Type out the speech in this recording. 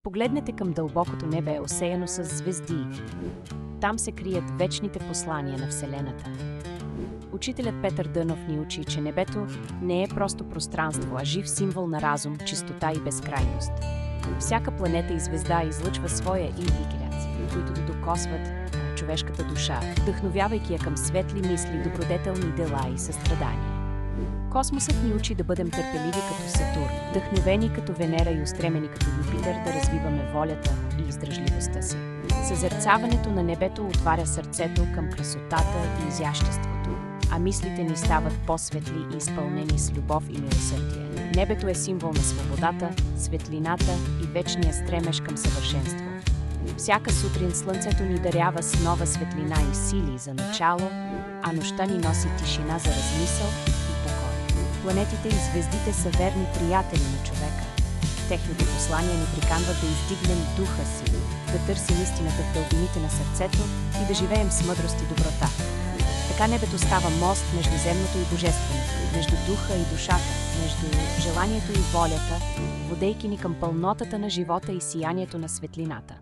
Погледнете към дълбокото небе, осеяно с звезди. Там се крият вечните послания на Вселената. Учителят Петър Дънов ни учи, че небето не е просто пространство, а жив символ на разум, чистота и безкрайност. Всяка планета и звезда излъчва своя инвигиляция, които докосват човешката душа, вдъхновявайки я към светли мисли, добродетелни дела и състрадание. Космосът ни учи да бъдем търпеливи като Сатурн, вдъхновени като Венера и устремени като Юпитер, да развиваме волята и издръжливостта си. Съзерцаването на небето отваря сърцето към красотата и изяществото, а мислите ни стават по-светли и изпълнени с любов и милосърдие. Небето е символ на свободата, светлината и вечния стремеж към съвършенство. Всяка сутрин слънцето ни дарява с нова светлина и сили за начало, а нощта ни носи тишина за размисъл и покой. Планетите и звездите са верни приятели на човека. Техните послания ни приканват да издигнем духа си, да търсим истината в дълбините на сърцето и да живеем с мъдрост и доброта. Така небето става мост между земното и божественото, между духа и душата, между желанието и волята, водейки ни към пълнотата на живота и сиянието на светлината.